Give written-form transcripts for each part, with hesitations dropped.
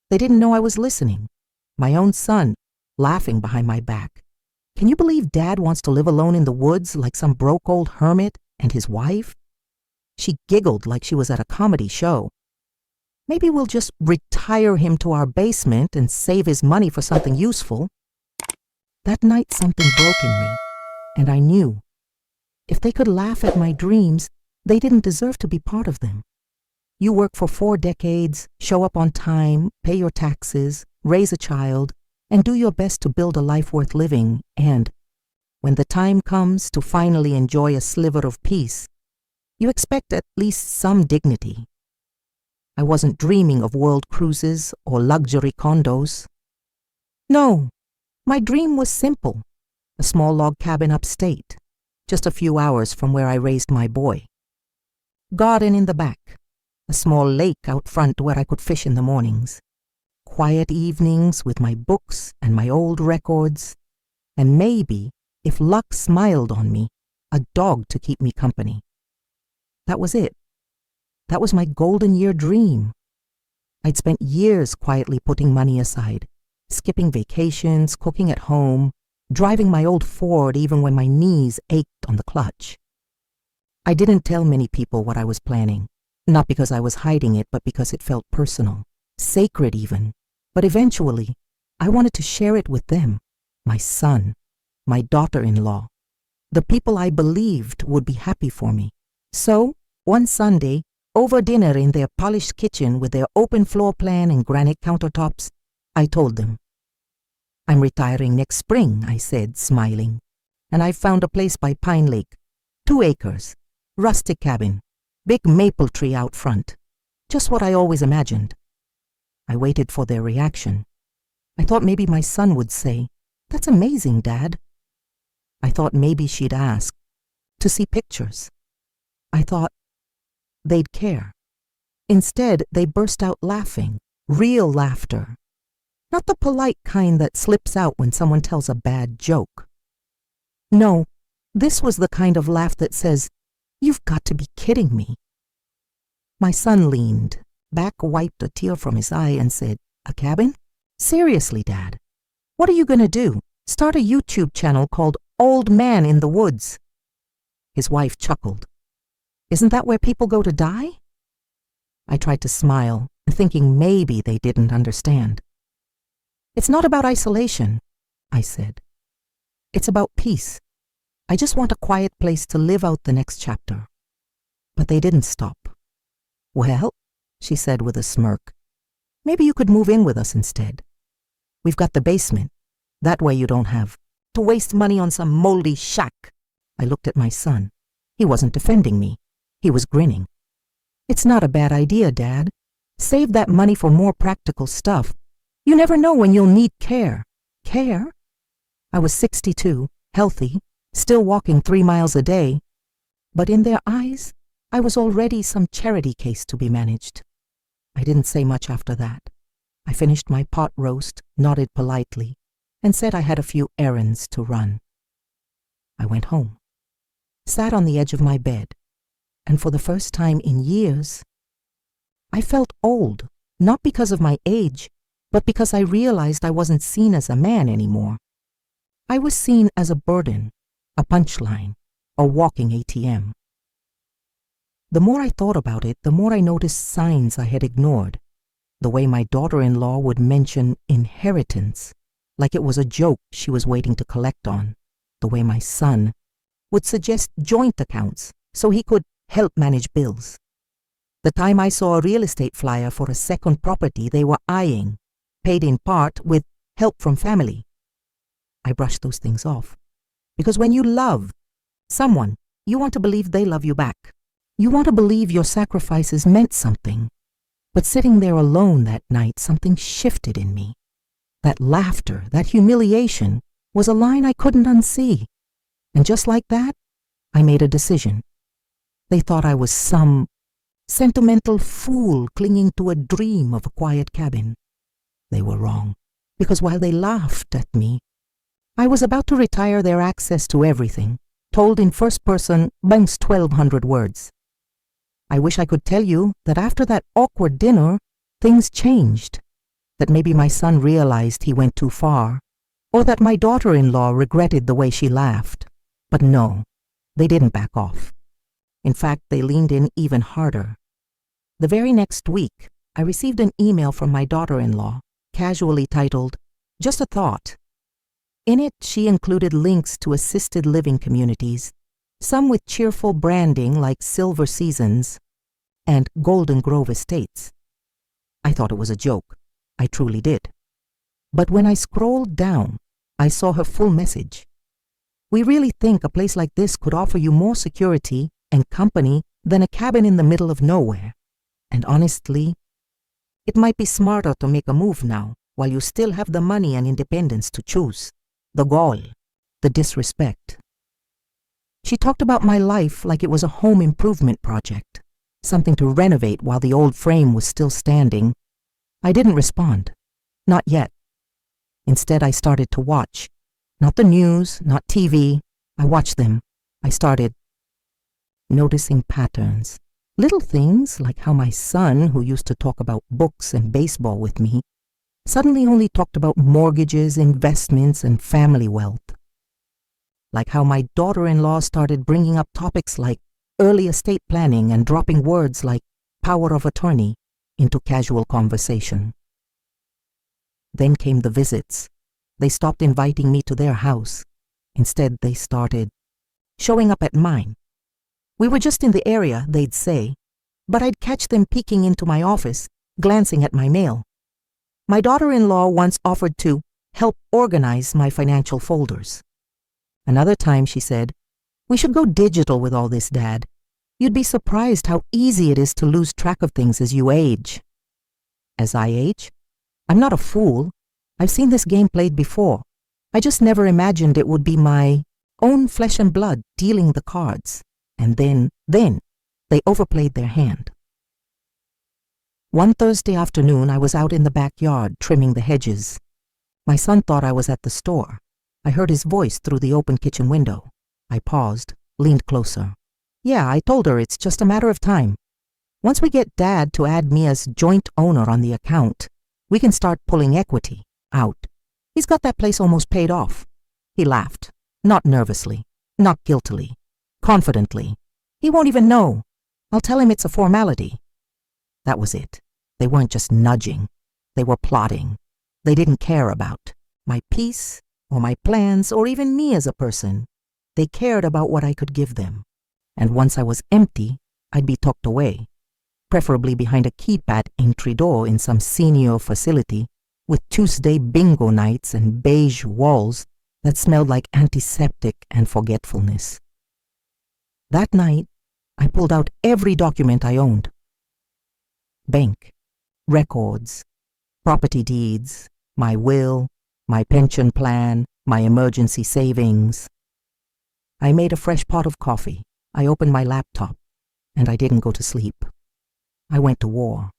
They didn't know I was listening. My own son, laughing behind my back. Can you believe Dad wants to live alone in the woods like some broke old hermit and his wife? She giggled like she was at a comedy show. Maybe we'll just retire him to our basement and save his money for something useful. That night something broke in me, and I knew. If they could laugh at my dreams, they didn't deserve to be part of them. You work for 4 decades, show up on time, pay your taxes, raise a child, and do your best to build a life worth living, and when the time comes to finally enjoy a sliver of peace, you expect at least some dignity. I wasn't dreaming of world cruises or luxury condos. No, my dream was simple, a small log cabin upstate, just a few hours from where I raised my boy. Garden in the back, a small lake out front where I could fish in the mornings. Quiet evenings with my books and my old records, and maybe, if luck smiled on me, a dog to keep me company. That was it. That was my golden year dream. I'd spent years quietly putting money aside, skipping vacations, cooking at home, driving my old Ford even when my knees ached on the clutch. I didn't tell many people what I was planning, not because I was hiding it, but because it felt personal, sacred even. But eventually, I wanted to share it with them, my son, my daughter-in-law, the people I believed would be happy for me. So, one Sunday, over dinner in their polished kitchen with their open floor plan and granite countertops, I told them. I'm retiring next spring, I said, smiling, and I found a place by Pine Lake, 2 acres, rustic cabin, big maple tree out front, just what I always imagined. I waited for their reaction. I thought maybe my son would say, "That's amazing, Dad." I thought maybe she'd ask to see pictures. I thought they'd care. Instead, they burst out laughing, real laughter. Not the polite kind that slips out when someone tells a bad joke. No, this was the kind of laugh that says, "You've got to be kidding me." My son leaned, back wiped a tear from his eye and said, "A cabin? Seriously, Dad, what are you going to do? Start a YouTube channel called Old Man in the Woods?" His wife chuckled. "Isn't that where people go to die?" I tried to smile, thinking maybe they didn't understand. "It's not about isolation," I said. "It's about peace. I just want a quiet place to live out the next chapter." But they didn't stop. "Well," she said with a smirk, "maybe you could move in with us instead. We've got the basement. That way you don't have to waste money on some moldy shack." I looked at my son. He wasn't defending me. He was grinning. "It's not a bad idea, Dad. Save that money for more practical stuff. You never know when you'll need care." Care? I was 62, healthy, still walking 3 miles a day. But in their eyes, I was already some charity case to be managed. I didn't say much after that. I finished my pot roast, nodded politely, and said I had a few errands to run. I went home, sat on the edge of my bed, and for the first time in years, I felt old, not because of my age, but because I realized I wasn't seen as a man anymore. I was seen as a burden, a punchline, a walking ATM. The more I thought about it, the more I noticed signs I had ignored. The way my daughter-in-law would mention inheritance, like it was a joke she was waiting to collect on. The way my son would suggest joint accounts so he could help manage bills. The time I saw a real estate flyer for a second property they were eyeing, paid in part with help from family. I brushed those things off. Because when you love someone, you want to believe they love you back. You want to believe your sacrifices meant something. But sitting there alone that night, something shifted in me. That laughter, that humiliation, was a line I couldn't unsee. And just like that, I made a decision. They thought I was some sentimental fool clinging to a dream of a quiet cabin. They were wrong, because while they laughed at me, I was about to retire their access to everything, told in first person, banks 1,200 words. I wish I could tell you that after that awkward dinner, things changed. that maybe my son realized he went too far, or that my daughter-in-law regretted the way she laughed. But no, they didn't back off. In fact, they leaned in even harder. The very next week, I received an email from my daughter-in-law, casually titled, "Just a Thought." In it, she included links to assisted living communities, some with cheerful branding like Silver Seasons and Golden Grove Estates. I thought it was a joke. I truly did. But when I scrolled down, I saw her full message. "We really think a place like this could offer you more security and company than a cabin in the middle of nowhere. And honestly, it might be smarter to make a move now while you still have the money and independence to choose." The gall, the disrespect. She talked about my life like it was a home improvement project, something to renovate while the old frame was still standing. I didn't respond. Not yet. Instead, I started to watch. Not the news, not TV. I watched them. I started noticing patterns. Little things like how my son, who used to talk about books and baseball with me, suddenly only talked about mortgages, investments, and family wealth. Like how my daughter-in-law started bringing up topics like early estate planning and dropping words like power of attorney into casual conversation. Then came the visits. They stopped inviting me to their house. Instead, they started showing up at mine. We were just in the area, they'd say, but I'd catch them peeking into my office, glancing at my mail. My daughter-in-law once offered to help organize my financial folders. Another time she said, "We should go digital with all this, Dad. You'd be surprised how easy it is to lose track of things as you age." As I age? I'm not a fool. I've seen this game played before. I just never imagined it would be my own flesh and blood dealing the cards. And then they overplayed their hand. One Thursday afternoon, I was out in the backyard trimming the hedges. My son thought I was at the store. I heard his voice through the open kitchen window. I paused, leaned closer. "Yeah, I told her it's just a matter of time. Once we get Dad to add me as joint owner on the account, we can start pulling equity out. He's got that place almost paid off." He laughed, not nervously, not guiltily, confidently. "He won't even know. I'll tell him it's a formality." That was it. They weren't just nudging. They were plotting. They didn't care about my peace or my plans or even me as a person. They cared about what I could give them. And once I was empty, I'd be tucked away, preferably behind a keypad entry door in some senior facility with Tuesday bingo nights and beige walls that smelled like antiseptic and forgetfulness. That night, I pulled out every document I owned. Bank, records, property deeds, my will, my pension plan, my emergency savings. I made a fresh pot of coffee. I opened my laptop, and I didn't go to sleep. I went to war.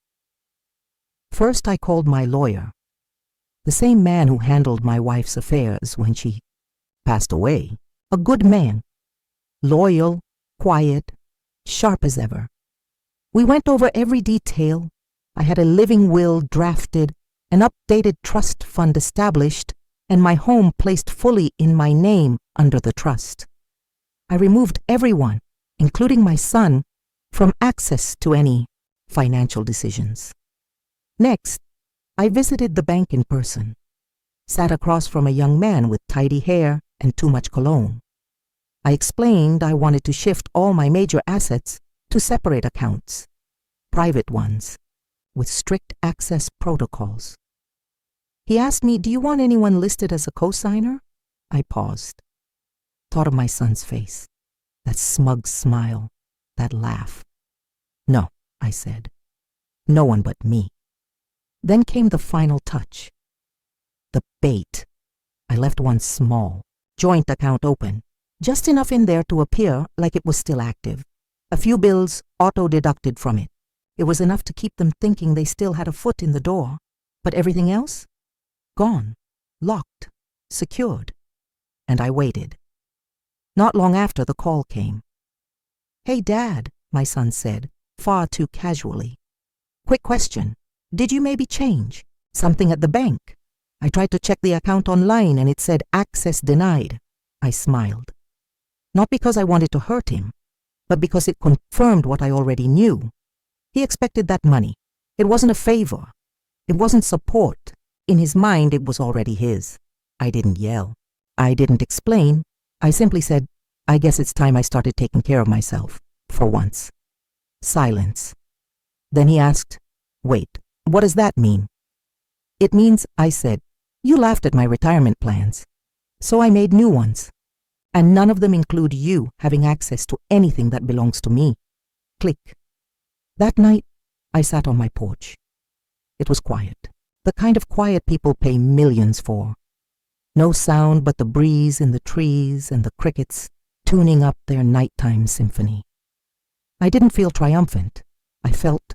First, I called my lawyer, the same man who handled my wife's affairs when she passed away. A good man, loyal, quiet, sharp as ever. We went over every detail. I had a living will drafted, an updated trust fund established, and my home placed fully in my name under the trust. I removed everyone, including my son, from access to any financial decisions. Next, I visited the bank in person, sat across from a young man with tidy hair and too much cologne. I explained I wanted to shift all my major assets to separate accounts, private ones, with strict access protocols. He asked me, "Do you want anyone listed as a co-signer?" I paused, thought of my son's face, that smug smile, that laugh. "No," I said, "no one but me." Then came the final touch. The bait. I left one small, joint account open, just enough in there to appear like it was still active. A few bills auto-deducted from it. It was enough to keep them thinking they still had a foot in the door. But everything else? Gone, locked, secured. And I waited. Not long after, the call came. "Hey, Dad," my son said, far too casually. "Quick question. Did you maybe change? Something at the bank. I tried to check the account online and it said access denied. I smiled. Not because I wanted to hurt him, but because it confirmed what I already knew. He expected that money. It wasn't a favor. It wasn't support. In his mind, it was already his. I didn't yell. I didn't explain. I simply said, I guess it's time I started taking care of myself, for once. Silence. Then he asked, wait, what does that mean? It means, I said, you laughed at my retirement plans. So I made new ones. And none of them include you having access to anything that belongs to me. Click. That night, I sat on my porch. It was quiet. The kind of quiet people pay millions for. No sound but the breeze in the trees and the crickets tuning up their nighttime symphony. I didn't feel triumphant. I felt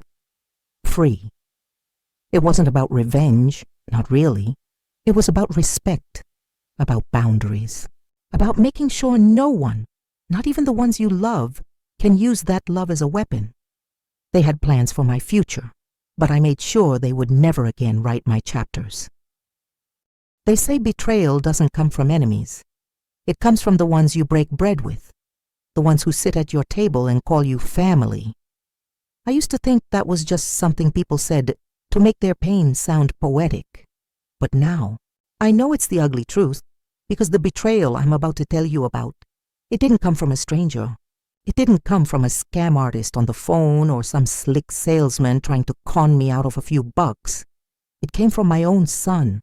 free. It wasn't about revenge, not really. It was about respect, about boundaries, about making sure no one, not even the ones you love, can use that love as a weapon. They had plans for my future, but I made sure they would never again write my chapters. They say betrayal doesn't come from enemies. It comes from the ones you break bread with, the ones who sit at your table and call you family. I used to think that was just something people said to make their pain sound poetic. But now, I know it's the ugly truth, because the betrayal I'm about to tell you about, it didn't come from a stranger. It didn't come from a scam artist on the phone or some slick salesman trying to con me out of a few bucks. It came from my own son.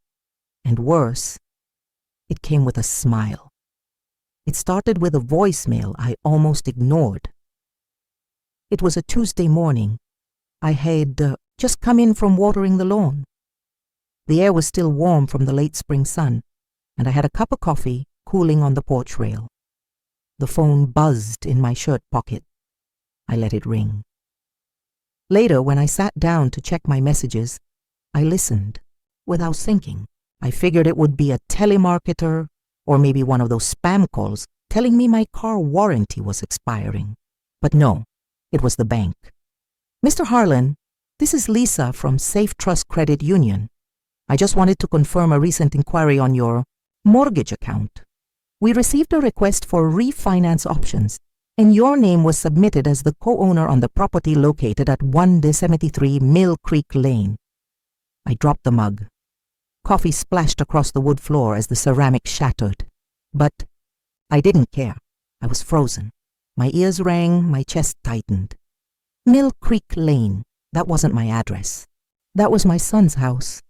And worse, it came with a smile. It started with a voicemail I almost ignored. It was a Tuesday morning. I had just come in from watering the lawn. The air was still warm from the late spring sun, and I had a cup of coffee cooling on the porch rail. The phone buzzed in my shirt pocket. I let it ring. Later, when I sat down to check my messages, I listened without thinking. I figured it would be a telemarketer or maybe one of those spam calls telling me my car warranty was expiring. But no, it was the bank. Mr. Harlan, this is Lisa from Safe Trust Credit Union. I just wanted to confirm a recent inquiry on your mortgage account. We received a request for refinance options, and your name was submitted as the co-owner on the property located at 173 Mill Creek Lane. I dropped the mug. Coffee splashed across the wood floor as the ceramic shattered. But I didn't care. I was frozen. My ears rang, my chest tightened. Mill Creek Lane, that wasn't my address. That was my son's house.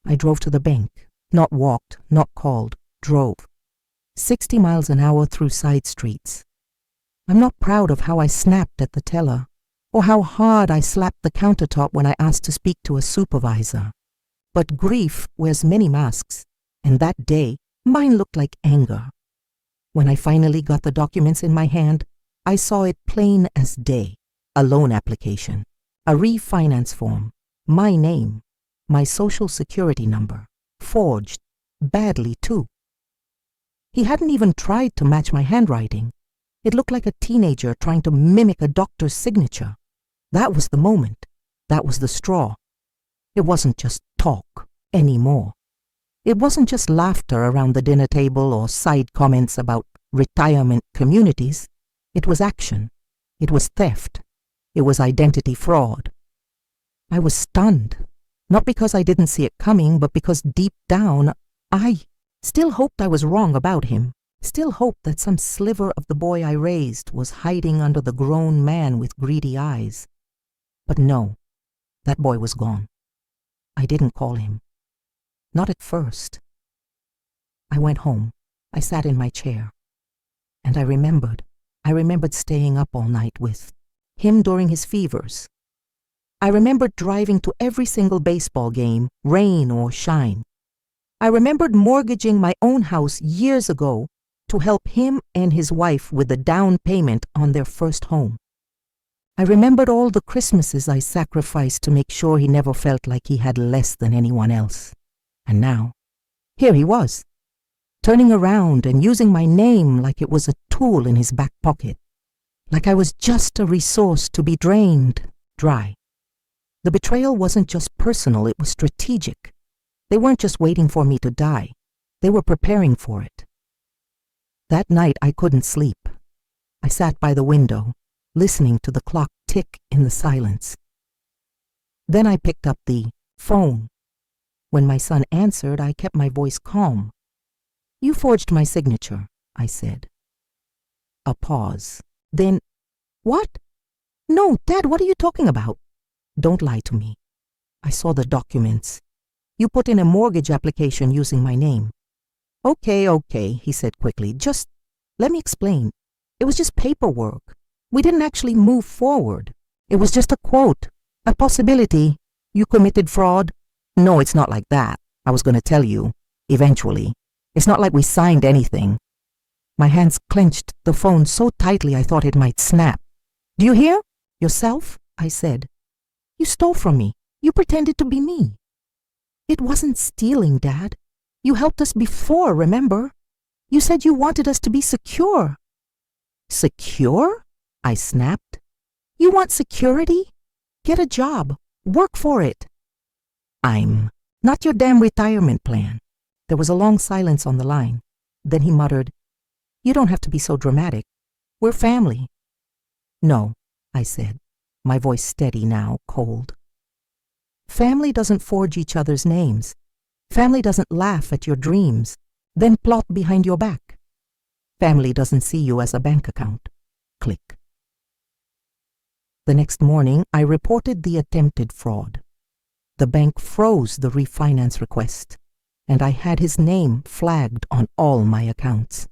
I drove to the bank, not walked, not called, drove. 60 miles an hour through side streets. I'm not proud of how I snapped at the teller, or how hard I slapped the countertop when I asked to speak to a supervisor. But grief wears many masks, and that day, mine looked like anger. When I finally got the documents in my hand, I saw it plain as day. A loan application, a refinance form, my name, my social security number, forged, badly too. He hadn't even tried to match my handwriting. It looked like a teenager trying to mimic a doctor's signature. That was the moment. That was the straw. It wasn't just talk anymore. It wasn't just laughter around the dinner table or side comments about retirement communities. It was action. It was theft. It was identity fraud. I was stunned, not because I didn't see it coming, but because deep down, I still hoped I was wrong about him, still hoped that some sliver of the boy I raised was hiding under the grown man with greedy eyes. But no, that boy was gone. I didn't call him. Not at first. I went home. I sat in my chair. And I remembered staying up all night with him during his fevers. I remembered driving to every single baseball game, rain or shine. I remembered mortgaging my own house years ago to help him and his wife with the down payment on their first home. I remembered all the Christmases I sacrificed to make sure he never felt like he had less than anyone else. And now, here he was, turning around and using my name like it was a tool in his back pocket, like I was just a resource to be drained dry. The betrayal wasn't just personal, it was strategic. They weren't just waiting for me to die. They were preparing for it. That night I couldn't sleep. I sat by the window, listening to the clock tick in the silence. Then I picked up the phone. When my son answered, I kept my voice calm. "You forged my signature," I said. A pause. Then, "What? No, Dad, what are you talking about?" "Don't lie to me. I saw the documents. You put in a mortgage application using my name." Okay, he said quickly. "Just let me explain. It was just paperwork. We didn't actually move forward. It was just a quote, a possibility. You committed fraud." "No, it's not like that. I was going to tell you, eventually. It's not like we signed anything." My hands clenched the phone so tightly I thought it might snap. "Do you hear? Yourself?" I said. "You stole from me. You pretended to be me." "It wasn't stealing, Dad. You helped us before, remember? You said you wanted us to be secure." "Secure?" I snapped. "You want security? Get a job. Work for it." "I'm not your damn retirement plan." There was a long silence on the line. Then he muttered, "You don't have to be so dramatic. We're family." "No," I said, my voice steady now, cold. "Family doesn't forge each other's names. Family doesn't laugh at your dreams, then plot behind your back. Family doesn't see you as a bank account." Click. The next morning, I reported the attempted fraud. The bank froze the refinance request, and I had his name flagged on all my accounts.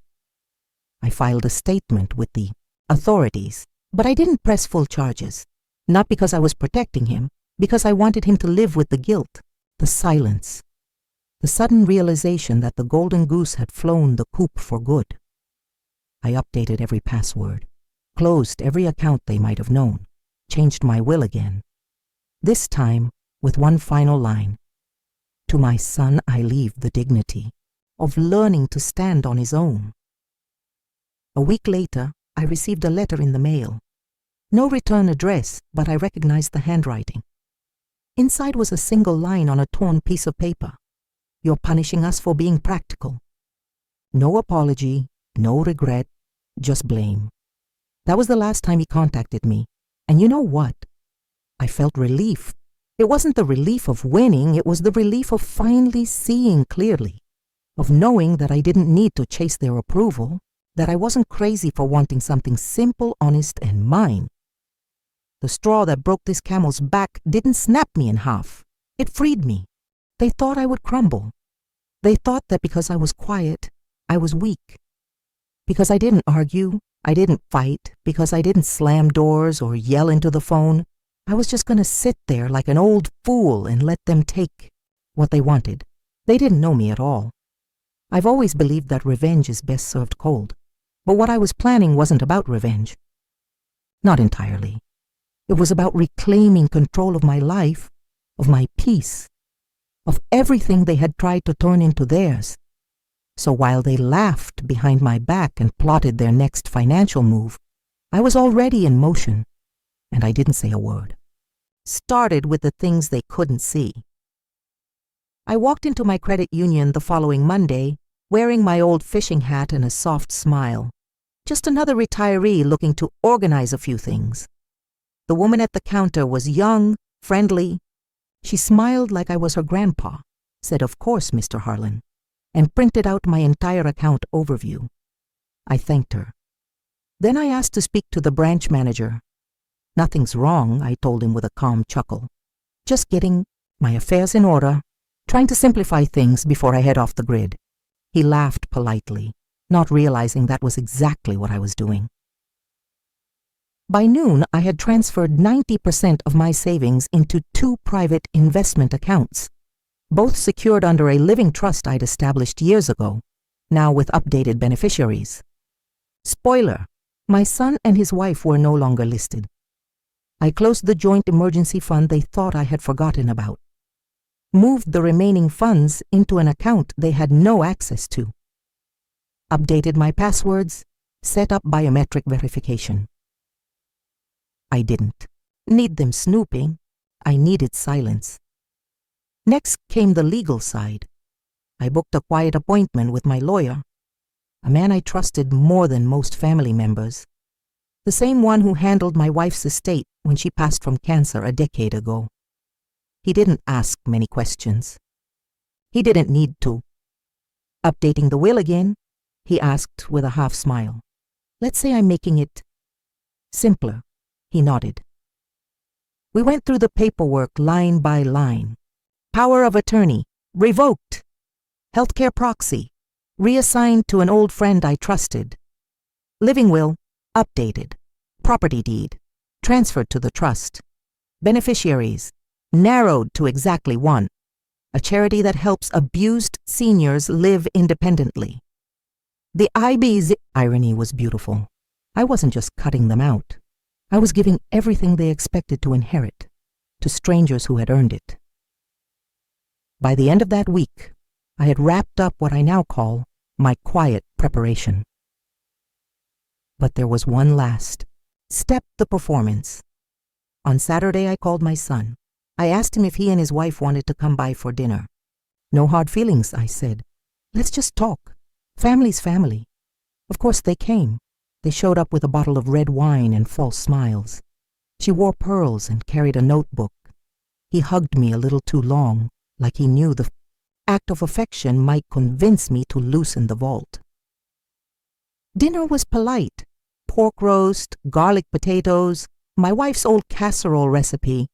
I filed a statement with the authorities, but I didn't press full charges, not because I was protecting him, because I wanted him to live with the guilt, the silence, the sudden realization that the golden goose had flown the coop for good. I updated every password, closed every account they might have known, changed my will again. This time with one final line: "To my son I leave the dignity of learning to stand on his own." A week later, I received a letter in the mail. No return address, but I recognized the handwriting. Inside was a single line on a torn piece of paper: "You're punishing us for being practical." No apology, no regret, just blame. That was the last time he contacted me. And you know what? I felt relief. It wasn't the relief of winning, it was the relief of finally seeing clearly, of knowing that I didn't need to chase their approval, that I wasn't crazy for wanting something simple, honest, and mine. The straw that broke this camel's back didn't snap me in half. It freed me. They thought I would crumble. They thought that because I was quiet, I was weak. Because I didn't argue, I didn't fight, because I didn't slam doors or yell into the phone, I was just going to sit there like an old fool and let them take what they wanted. They didn't know me at all. I've always believed that revenge is best served cold, but what I was planning wasn't about revenge. Not entirely. It was about reclaiming control of my life, of my peace, of everything they had tried to turn into theirs. So while they laughed behind my back and plotted their next financial move, I was already in motion, and I didn't say a word. Started with the things they couldn't see. I walked into my credit union the following Monday, wearing my old fishing hat and a soft smile. Just another retiree looking to organize a few things. The woman at the counter was young, friendly. She smiled like I was her grandpa, said, "Of course, Mr. Harlan," and printed out my entire account overview. I thanked her. Then I asked to speak to the branch manager. "Nothing's wrong," I told him with a calm chuckle. "Just getting my affairs in order, trying to simplify things before I head off the grid." He laughed politely, not realizing that was exactly what I was doing. By noon, I had transferred 90% of my savings into 2 private investment accounts, both secured under a living trust I'd established years ago, now with updated beneficiaries. Spoiler, my son and his wife were no longer listed. I closed the joint emergency fund they thought I had forgotten about, moved the remaining funds into an account they had no access to, updated my passwords, set up biometric verification. I didn't need them snooping. I needed silence. Next came the legal side. I booked a quiet appointment with my lawyer, a man I trusted more than most family members, the same one who handled my wife's estate when she passed from cancer a decade ago. He didn't ask many questions. He didn't need to. Updating the will again, he asked with a half smile. Let's say I'm making it simpler. He nodded. We went through the paperwork line by line. Power of attorney, revoked. Healthcare proxy, reassigned to an old friend I trusted. Living will, updated. Property deed, transferred to the trust. Beneficiaries, narrowed to exactly one. A charity that helps abused seniors live independently. The IB's irony was beautiful. I wasn't just cutting them out. I was giving everything they expected to inherit to strangers who had earned it. By the end of that week, I had wrapped up what I now call my quiet preparation. But there was one last step, the performance. On Saturday, I called my son. I asked him if he and his wife wanted to come by for dinner. No hard feelings, I said. Let's just talk. Family's family. Of course, they came. They showed up with a bottle of red wine and false smiles. She wore pearls and carried a notebook. He hugged me a little too long, like he knew the act of affection might convince me to loosen the vault. Dinner was polite. Pork roast, garlic potatoes, my wife's old casserole recipe.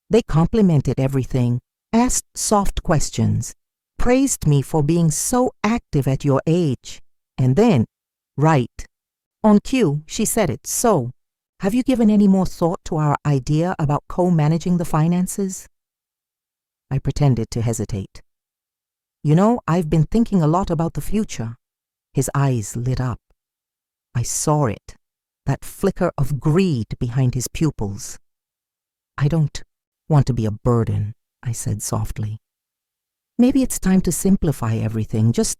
They complimented everything, asked soft questions, praised me for being so active at your age. And then, right, on cue, she said it. So, have you given any more thought to our idea about co-managing the finances? I pretended to hesitate. You know, I've been thinking a lot about the future. His eyes lit up. I saw it, that flicker of greed behind his pupils. I don't want to be a burden, I said softly. Maybe it's time to simplify everything. Just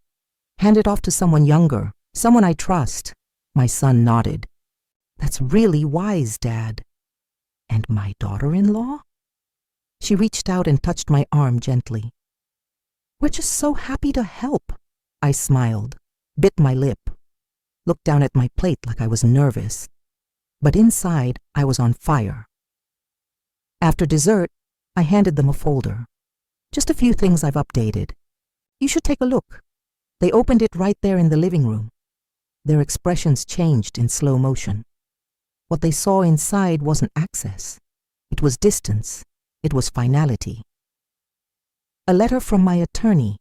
hand it off to someone younger, someone I trust. My son nodded. That's really wise, Dad. And my daughter-in-law? She reached out and touched my arm gently. We're just so happy to help. I smiled, bit my lip, looked down at my plate like I was nervous. But inside, I was on fire. After dessert, I handed them a folder. Just a few things I've updated. You should take a look. They opened it right there in the living room. Their expressions changed in slow motion. What they saw inside wasn't access. It was distance. It was finality. A letter from my attorney.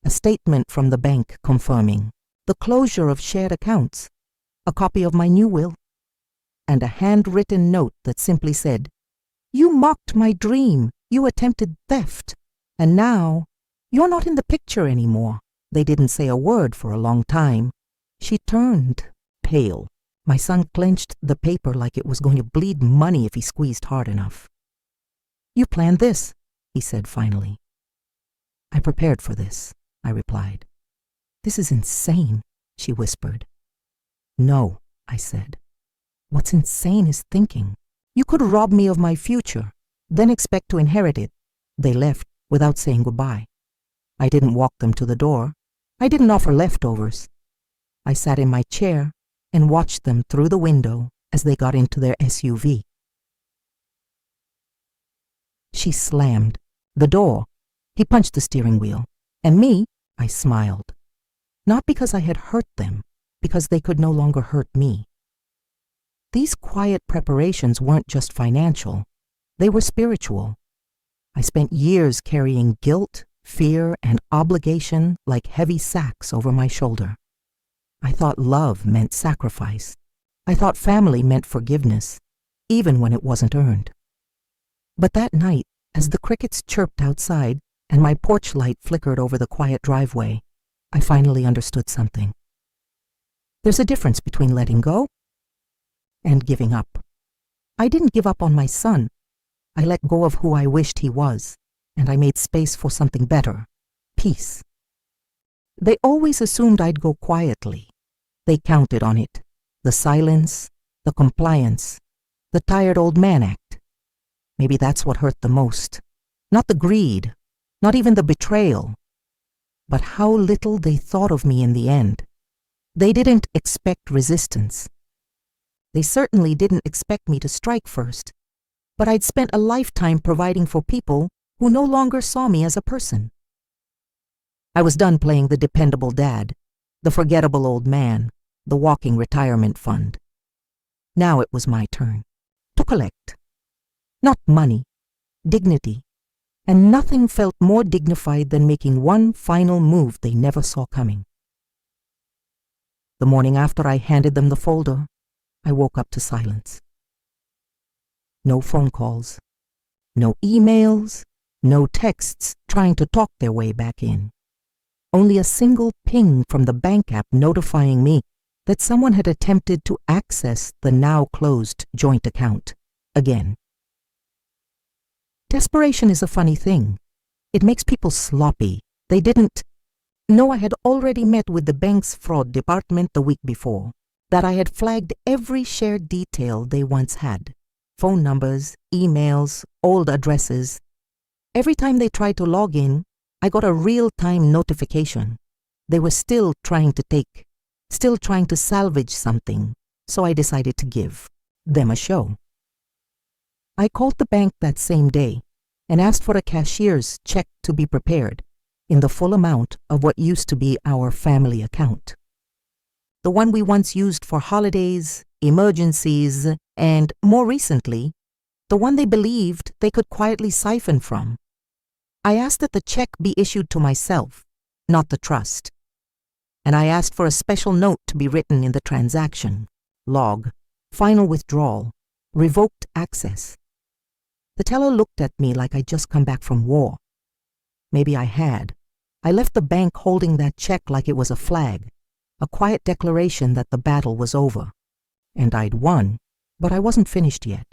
A statement from the bank confirming the closure of shared accounts. A copy of my new will. And a handwritten note that simply said, You mocked my dream. You attempted theft. And now, you're not in the picture anymore. They didn't say a word for a long time. She turned pale. My son clenched the paper like it was going to bleed money if he squeezed hard enough. You planned this, he said finally. I prepared for this, I replied. This is insane, she whispered. No, I said. What's insane is thinking. You could rob me of my future, then expect to inherit it. They left without saying goodbye. I didn't walk them to the door. I didn't offer leftovers. I sat in my chair and watched them through the window as they got into their SUV. She slammed the door. He punched the steering wheel. And me, I smiled. Not because I had hurt them, because they could no longer hurt me. These quiet preparations weren't just financial. They were spiritual. I spent years carrying guilt, fear, and obligation like heavy sacks over my shoulder. I thought love meant sacrifice. I thought family meant forgiveness, even when it wasn't earned. But that night, as the crickets chirped outside and my porch light flickered over the quiet driveway, I finally understood something. There's a difference between letting go and giving up. I didn't give up on my son. I let go of who I wished he was, and I made space for something better, peace. They always assumed I'd go quietly. They counted on it. The silence, the compliance, the tired old man act. Maybe that's what hurt the most. Not the greed, not even the betrayal. But how little they thought of me in the end. They didn't expect resistance. They certainly didn't expect me to strike first, but I'd spent a lifetime providing for people who no longer saw me as a person. I was done playing the dependable dad, the forgettable old man, the walking retirement fund. Now it was my turn to collect. Not money, dignity, and nothing felt more dignified than making one final move they never saw coming. The morning after I handed them the folder, I woke up to silence. No phone calls, no emails, no texts trying to talk their way back in. Only a single ping from the bank app notifying me that someone had attempted to access the now closed joint account again. Desperation is a funny thing. It makes people sloppy. They didn't know I had already met with the bank's fraud department the week before, that I had flagged every shared detail they once had. Phone numbers, emails, old addresses. Every time they tried to log in, I got a real-time notification. They were still trying to salvage something, so I decided to give them a show. I called the bank that same day and asked for a cashier's check to be prepared in the full amount of what used to be our family account. The one we once used for holidays, emergencies, and, more recently, the one they believed they could quietly siphon from. I asked that the check be issued to myself, not the trust. And I asked for a special note to be written in the transaction, log, final withdrawal, revoked access. The teller looked at me like I'd just come back from war. Maybe I had. I left the bank holding that check like it was a flag, a quiet declaration that the battle was over. And I'd won, but I wasn't finished yet.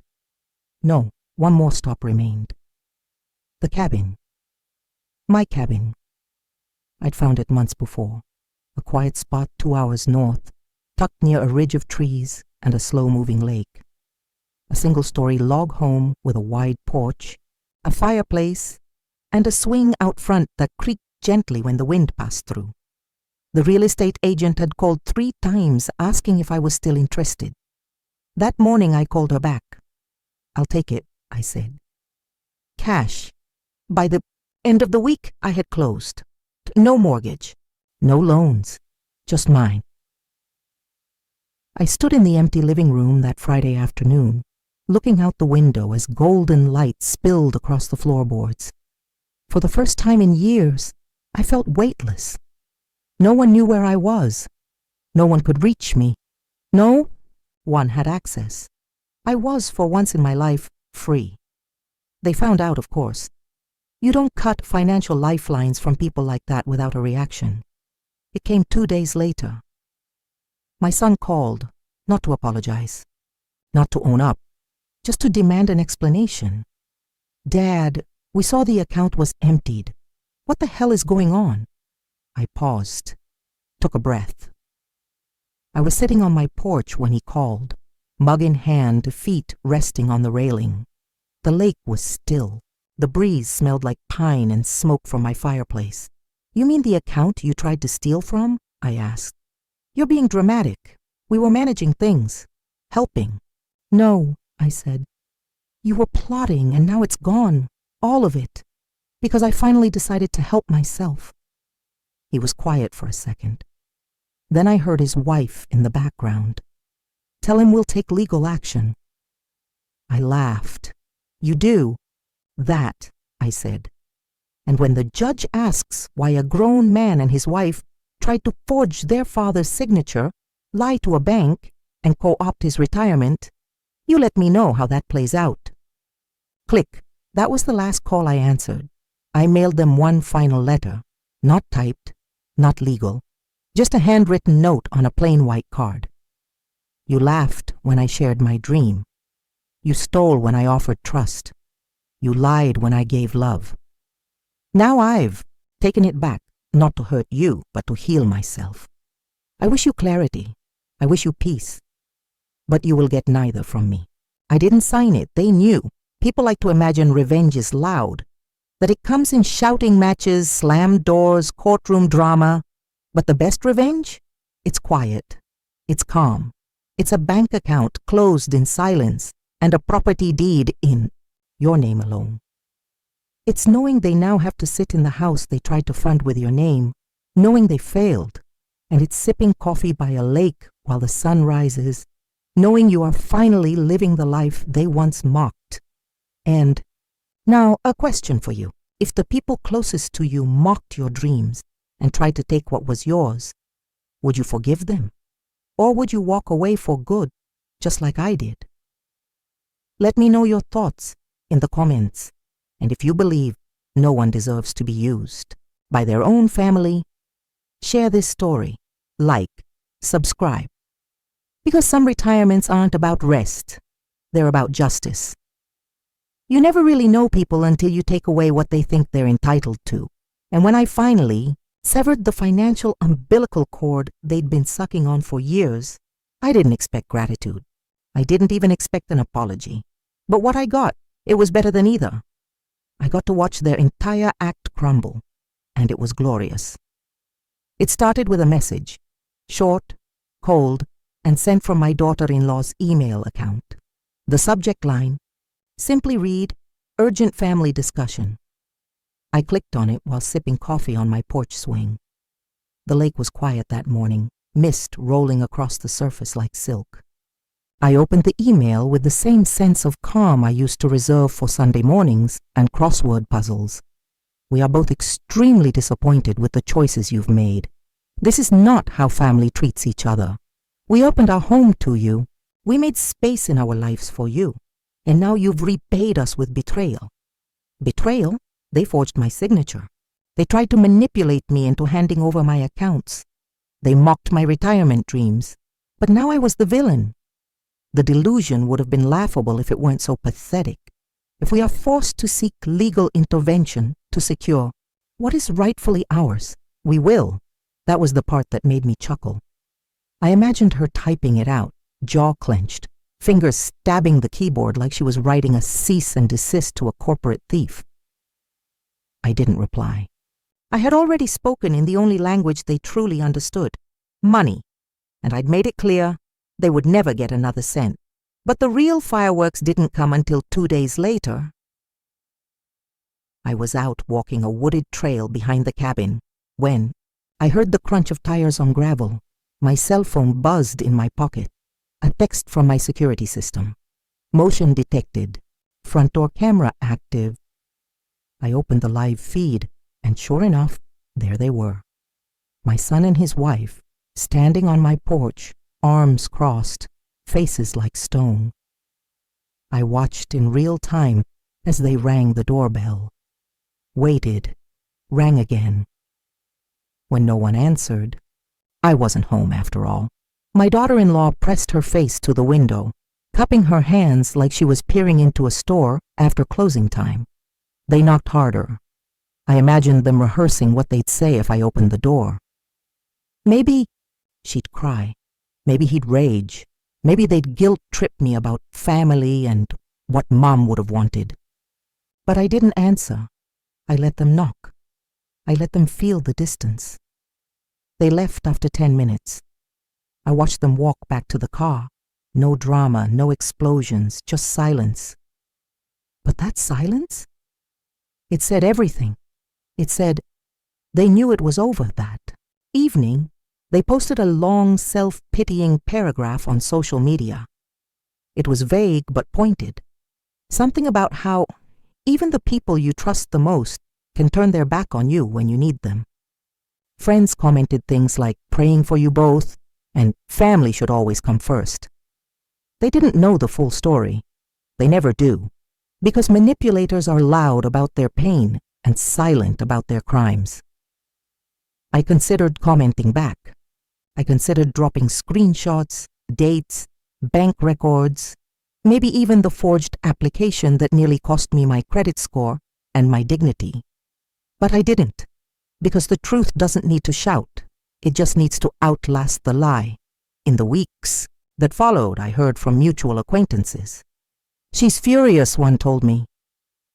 No, one more stop remained. The cabin. My cabin. I'd found it months before. A quiet spot 2 hours north, tucked near a ridge of trees and a slow-moving lake. A single-story log home with a wide porch, a fireplace, and a swing out front that creaked gently when the wind passed through. The real estate agent had called 3 times asking if I was still interested. That morning I called her back. "I'll take it," I said. Cash. By the end of the week I had closed. No mortgage. No loans, just mine. I stood in the empty living room that Friday afternoon, looking out the window as golden light spilled across the floorboards. For the first time in years, I felt weightless. No one knew where I was. No one could reach me. No one had access. I was, for once in my life, free. They found out, of course. You don't cut financial lifelines from people like that without a reaction. It came 2 days later. My son called, not to apologize, not to own up, just to demand an explanation. "Dad, we saw the account was emptied. What the hell is going on?" I paused, took a breath. I was sitting on my porch when he called, mug in hand, feet resting on the railing. The lake was still. The breeze smelled like pine and smoke from my fireplace. "You mean the account you tried to steal from?" I asked. "You're being dramatic. We were managing things, helping." "No," I said. "You were plotting and now it's gone, all of it, because I finally decided to help myself." He was quiet for a second. Then I heard his wife in the background. "Tell him we'll take legal action." I laughed. "You do?" "That," I said. "And when the judge asks why a grown man and his wife tried to forge their father's signature, lie to a bank, and co-opt his retirement, you let me know how that plays out." Click. That was the last call I answered. I mailed them one final letter, not typed, not legal, just a handwritten note on a plain white card. "You laughed when I shared my dream. You stole when I offered trust. You lied when I gave love. Now I've taken it back, not to hurt you, but to heal myself. I wish you clarity. I wish you peace. But you will get neither from me. I didn't sign it. They knew. People like to imagine revenge is loud. that it comes in shouting matches, slammed doors, courtroom drama. But the best revenge? It's quiet. It's calm. It's a bank account closed in silence and a property deed in your name alone. It's knowing they now have to sit in the house they tried to fund with your name, knowing they failed, and it's sipping coffee by a lake while the sun rises, knowing you are finally living the life they once mocked. And now, a question for you. If the people closest to you mocked your dreams and tried to take what was yours, would you forgive them? Or would you walk away for good, just like I did? Let me know your thoughts in the comments. And if you believe no one deserves to be used by their own family, share this story, like, subscribe. Because some retirements aren't about rest, they're about justice. You never really know people until you take away what they think they're entitled to. And when I finally severed the financial umbilical cord they'd been sucking on for years, I didn't expect gratitude. I didn't even expect an apology. But what I got, it was better than either. I got to watch their entire act crumble, and it was glorious. It started with a message, short, cold, and sent from my daughter-in-law's email account. The subject line, simply read, urgent family discussion. I clicked on it while sipping coffee on my porch swing. The lake was quiet that morning, mist rolling across the surface like silk. I opened the email with the same sense of calm I used to reserve for Sunday mornings and crossword puzzles. We are both extremely disappointed with the choices you've made. This is not how family treats each other. We opened our home to you. We made space in our lives for you. And now you've repaid us with betrayal. Betrayal? They forged my signature. They tried to manipulate me into handing over my accounts. They mocked my retirement dreams. But now I was the villain. The delusion would have been laughable if it weren't so pathetic. If we are forced to seek legal intervention to secure what is rightfully ours, we will. That was the part that made me chuckle. I imagined her typing it out, jaw clenched, fingers stabbing the keyboard like she was writing a cease and desist to a corporate thief. I didn't reply. I had already spoken in the only language they truly understood, money, and I'd made it clear they would never get another cent. But the real fireworks didn't come until 2 days later. I was out walking a wooded trail behind the cabin when I heard the crunch of tires on gravel. My cell phone buzzed in my pocket. A text from my security system. Motion detected. Front door camera active. I opened the live feed, and sure enough, there they were. My son and his wife, standing on my porch, arms crossed, faces like stone. I watched in real time as they rang the doorbell. Waited. Rang again. When no one answered, I wasn't home after all. My daughter-in-law pressed her face to the window, cupping her hands like she was peering into a store after closing time. They knocked harder. I imagined them rehearsing what they'd say if I opened the door. Maybe she'd cry. Maybe he'd rage. Maybe they'd guilt-trip me about family and what Mom would have wanted. But I didn't answer. I let them knock. I let them feel the distance. They left after 10 minutes. I watched them walk back to the car. No drama, no explosions, just silence. But that silence? It said everything. It said they knew it was over that evening. They posted a long, self-pitying paragraph on social media. It was vague but pointed. Something about how even the people you trust the most can turn their back on you when you need them. Friends commented things like praying for you both and family should always come first. They didn't know the full story. They never do, because manipulators are loud about their pain and silent about their crimes. I considered commenting back. I considered dropping screenshots, dates, bank records, maybe even the forged application that nearly cost me my credit score and my dignity. But I didn't, because the truth doesn't need to shout. It just needs to outlast the lie. In the weeks that followed, I heard from mutual acquaintances. She's furious, one told me.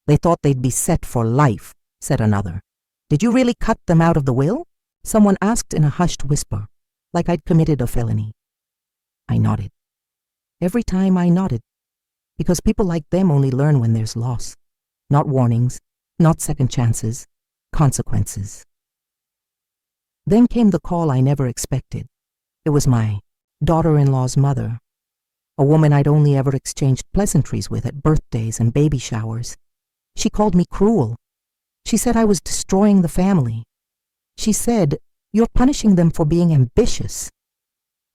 They thought they'd be set for life, said another. Did you really cut them out of the will? Someone asked in a hushed whisper, like I'd committed a felony. I nodded. Every time I nodded, because people like them only learn when there's loss. Not warnings, not second chances, consequences. Then came the call I never expected. It was my daughter-in-law's mother, a woman I'd only ever exchanged pleasantries with at birthdays and baby showers. She called me cruel. She said I was destroying the family. She said, "You're punishing them for being ambitious."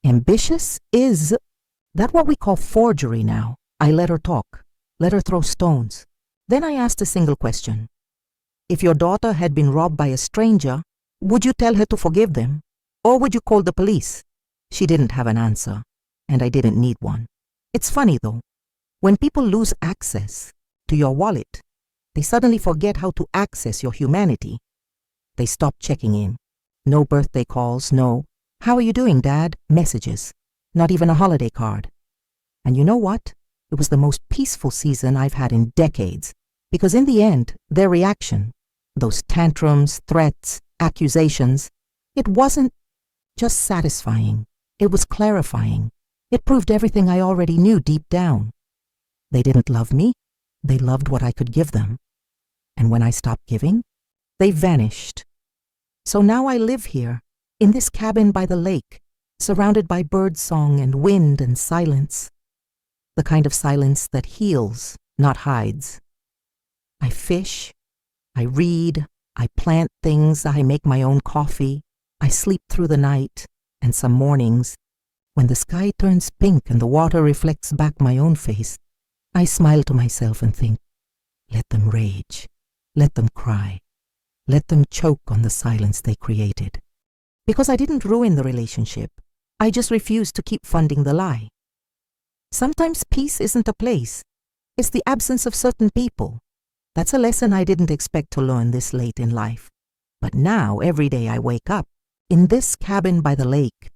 Ambitious is that what we call forgery now. I let her talk, let her throw stones. Then I asked a single question. If your daughter had been robbed by a stranger, would you tell her to forgive them? Or would you call the police? She didn't have an answer, and I didn't need one. It's funny though, when people lose access to your wallet, they suddenly forget how to access your humanity. They stop checking in. No birthday calls, no, "How are you doing, Dad?" messages. Not even a holiday card. And you know what? It was the most peaceful season I've had in decades, because in the end, their reaction, those tantrums, threats, accusations, it wasn't just satisfying. It was clarifying. It proved everything I already knew deep down. They didn't love me. They loved what I could give them. And when I stopped giving, they vanished. So now I live here, in this cabin by the lake, surrounded by bird song and wind and silence. The kind of silence that heals, not hides. I fish, I read, I plant things, I make my own coffee, I sleep through the night, and some mornings, when the sky turns pink and the water reflects back my own face, I smile to myself and think, let them rage, let them cry, let them choke on the silence they created. Because I didn't ruin the relationship, I just refused to keep funding the lie. Sometimes peace isn't a place, it's the absence of certain people. That's a lesson I didn't expect to learn this late in life. But now, every day I wake up, in this cabin by the lake,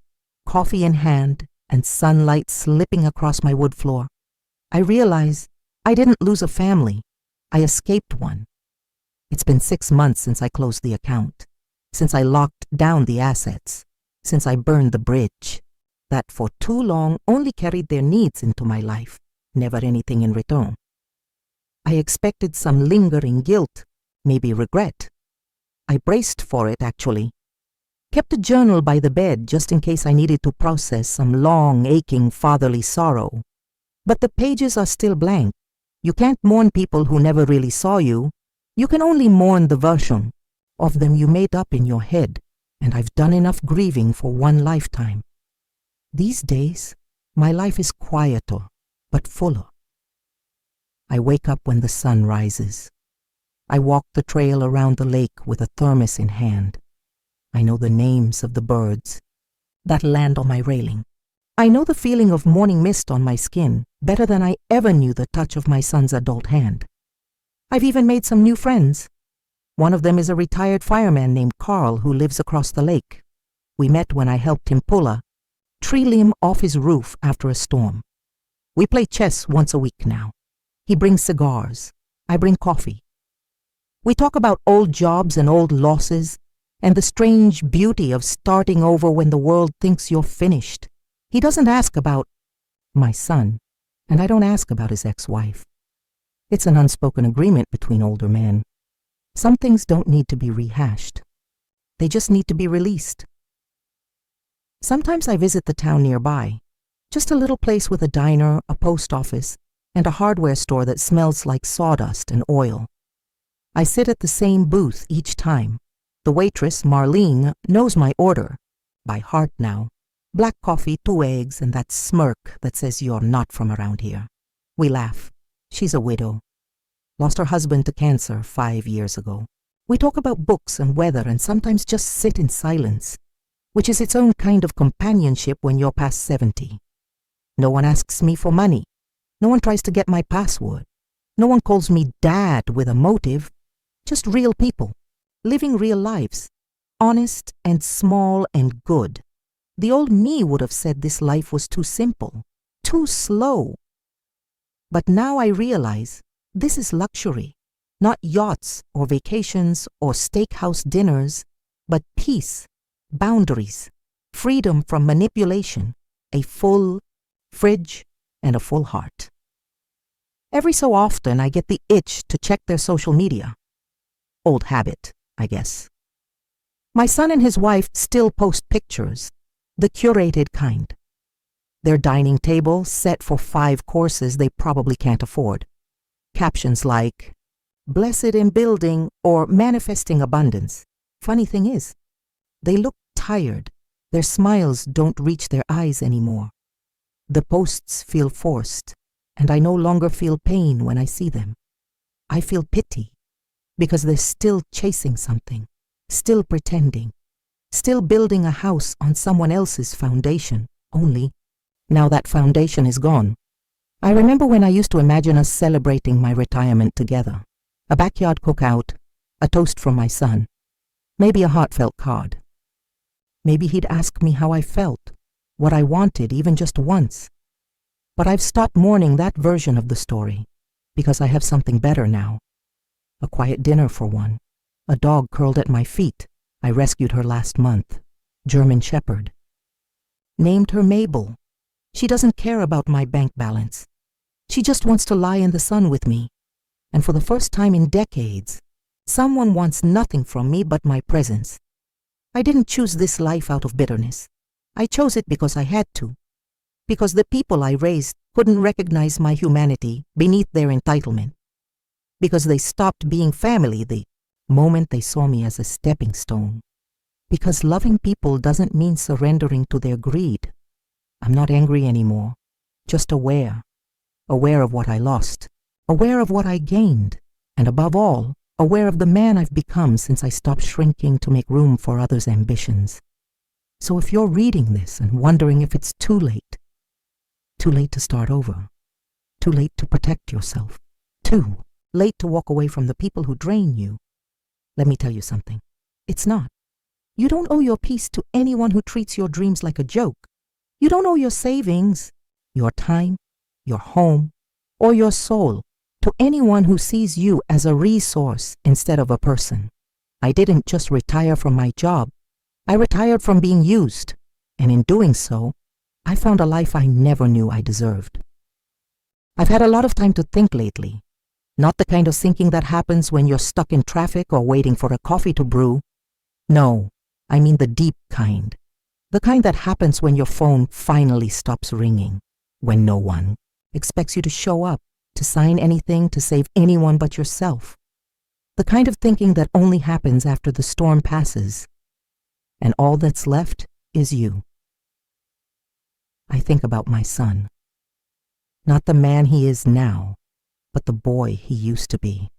coffee in hand and sunlight slipping across my wood floor, I realize I didn't lose a family, I escaped one. It's been 6 months since I closed the account, since I locked down the assets, since I burned the bridge, that for too long only carried their needs into my life, never anything in return. I expected some lingering guilt, maybe regret. I braced for it, actually. Kept a journal by the bed just in case I needed to process some long, aching fatherly sorrow. But the pages are still blank. You can't mourn people who never really saw you. You can only mourn the version of them you made up in your head, and I've done enough grieving for one lifetime. These days, my life is quieter, but fuller. I wake up when the sun rises. I walk the trail around the lake with a thermos in hand. I know the names of the birds that land on my railing. I know the feeling of morning mist on my skin better than I ever knew the touch of my son's adult hand. I've even made some new friends. One of them is a retired fireman named Carl who lives across the lake. We met when I helped him pull a tree limb off his roof after a storm. We play chess once a week now. He brings cigars. I bring coffee. We talk about old jobs and old losses and the strange beauty of starting over when the world thinks you're finished. He doesn't ask about my son, and I don't ask about his ex-wife. It's an unspoken agreement between older men. Some things don't need to be rehashed. They just need to be released. Sometimes I visit the town nearby, just a little place with a diner, a post office, and a hardware store that smells like sawdust and oil. I sit at the same booth each time. The waitress, Marlene, knows my order, by heart now. Black coffee, 2 eggs, and that smirk that says you're not from around here. We laugh. She's a widow. Lost her husband to cancer 5 years ago. We talk about books and weather and sometimes just sit in silence, which is its own kind of companionship when you're past 70. No one asks me for money. No one tries to get my password. No one calls me dad with a motive. Just real people, living real lives, honest and small and good. The old me would have said this life was too simple, too slow. But now I realize this is luxury. Not yachts or vacations or steakhouse dinners, but peace, boundaries, freedom from manipulation, a full fridge, and a full heart. Every so often I get the itch to check their social media. Old habit, I guess. My son and his wife still post pictures, the curated kind. Their dining table set for 5 courses they probably can't afford. Captions like, "Blessed in building" or "manifesting abundance." Funny thing is, they look tired. Their smiles don't reach their eyes anymore. The posts feel forced, and I no longer feel pain when I see them. I feel pity, because they're still chasing something, still pretending, still building a house on someone else's foundation, only now that foundation is gone. I remember when I used to imagine us celebrating my retirement together. A backyard cookout, a toast from my son, maybe a heartfelt card. Maybe he'd ask me how I felt, what I wanted even just once. But I've stopped mourning that version of the story, because I have something better now. A quiet dinner for one, a dog curled at my feet. I rescued her last month, German Shepherd. Named her Mabel. She doesn't care about my bank balance. She just wants to lie in the sun with me. And for the first time in decades, someone wants nothing from me but my presence. I didn't choose this life out of bitterness. I chose it because I had to. Because the people I raised couldn't recognize my humanity beneath their entitlement. Because they stopped being family the moment they saw me as a stepping stone. Because loving people doesn't mean surrendering to their greed. I'm not angry anymore, just aware. Aware of what I lost. Aware of what I gained. And above all, aware of the man I've become since I stopped shrinking to make room for others' ambitions. So if you're reading this and wondering if it's too late to start over, too late to protect yourself, too late to walk away from the people who drain you, let me tell you something. It's not. You don't owe your peace to anyone who treats your dreams like a joke. You don't owe your savings, your time, your home, or your soul to anyone who sees you as a resource instead of a person. I didn't just retire from my job. I retired from being used, and in doing so, I found a life I never knew I deserved. I've had a lot of time to think lately. Not the kind of thinking that happens when you're stuck in traffic or waiting for a coffee to brew. No, I mean the deep kind. The kind that happens when your phone finally stops ringing, when no one expects you to show up, to sign anything, to save anyone but yourself. The kind of thinking that only happens after the storm passes, and all that's left is you. I think about my son. Not the man he is now, but the boy he used to be.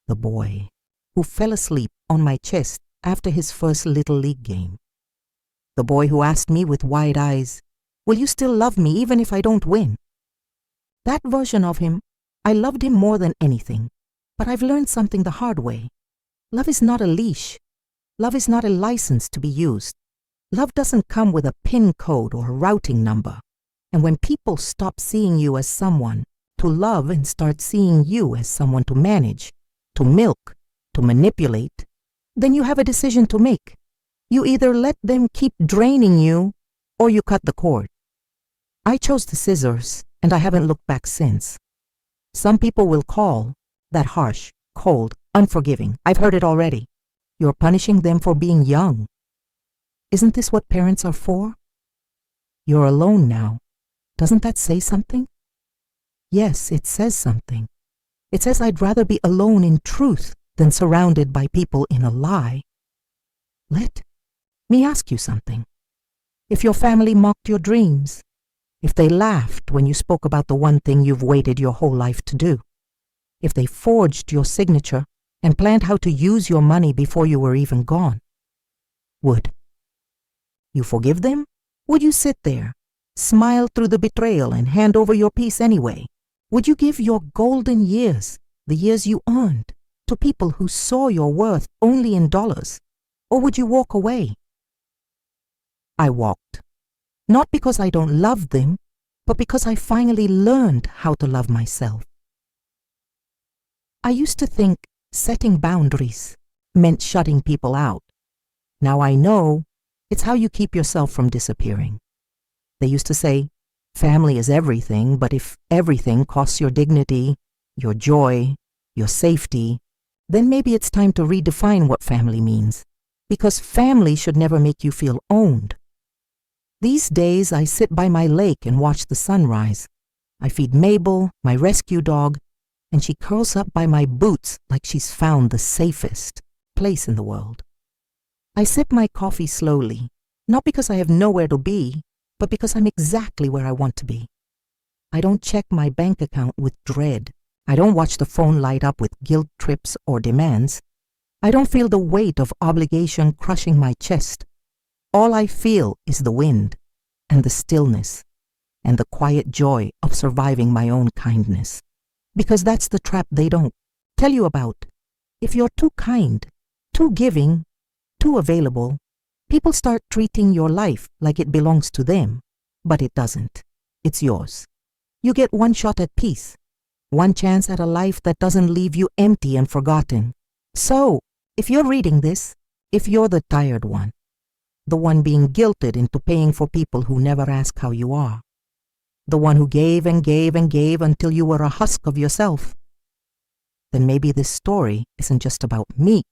The boy who fell asleep on my chest after his first Little League game. The boy who asked me with wide eyes, "Will you still love me even if I don't win?" That version of him, I loved him more than anything, but I've learned something the hard way. Love is not a leash. Love is not a license to be used. Love doesn't come with a PIN code or a routing number. And when people stop seeing you as someone to love and start seeing you as someone to manage, to milk, to manipulate, then you have a decision to make. You either let them keep draining you or you cut the cord. I chose the scissors, and I haven't looked back since. Some people will call that harsh, cold, unforgiving. I've heard it already. You're punishing them for being young. Isn't this what parents are for? You're alone now. Doesn't that say something? Yes, it says something. It says I'd rather be alone in truth than surrounded by people in a lie. Let me ask you something. If your family mocked your dreams, if they laughed when you spoke about the one thing you've waited your whole life to do, if they forged your signature and planned how to use your money before you were even gone, would you forgive them? Would you sit there, smile through the betrayal and hand over your peace anyway? Would you give your golden years, the years you earned, to people who saw your worth only in dollars? Or would you walk away? I walked. Not because I don't love them, but because I finally learned how to love myself. I used to think setting boundaries meant shutting people out. Now I know it's how you keep yourself from disappearing. They used to say, family is everything, but if everything costs your dignity, your joy, your safety, then maybe it's time to redefine what family means, because family should never make you feel owned. These days, I sit by my lake and watch the sunrise. I feed Mabel, my rescue dog, and she curls up by my boots like she's found the safest place in the world. I sip my coffee slowly, not because I have nowhere to be, but because I'm exactly where I want to be. I don't check my bank account with dread. I don't watch the phone light up with guilt trips or demands. I don't feel the weight of obligation crushing my chest. All I feel is the wind and the stillness and the quiet joy of surviving my own kindness. Because that's the trap they don't tell you about. If you're too kind, too giving, too available, people start treating your life like it belongs to them. But it doesn't. It's yours. You get one shot at peace, one chance at a life that doesn't leave you empty and forgotten. So, if you're reading this, if you're the tired one, the one being guilted into paying for people who never ask how you are, the one who gave and gave and gave until you were a husk of yourself, then maybe this story isn't just about me.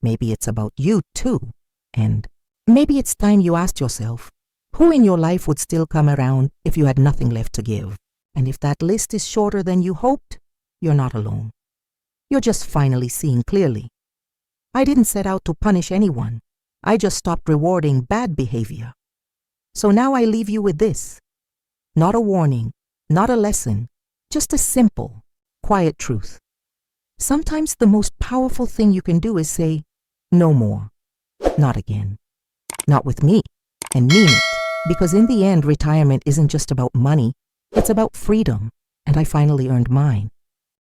Maybe it's about you too. And maybe it's time you asked yourself, who in your life would still come around if you had nothing left to give? And if that list is shorter than you hoped, you're not alone. You're just finally seeing clearly. I didn't set out to punish anyone. I just stopped rewarding bad behavior. So now I leave you with this. Not a warning, not a lesson, just a simple, quiet truth. Sometimes the most powerful thing you can do is say, no more, not again, not with me, and mean it. Because in the end, retirement isn't just about money, it's about freedom, and I finally earned mine.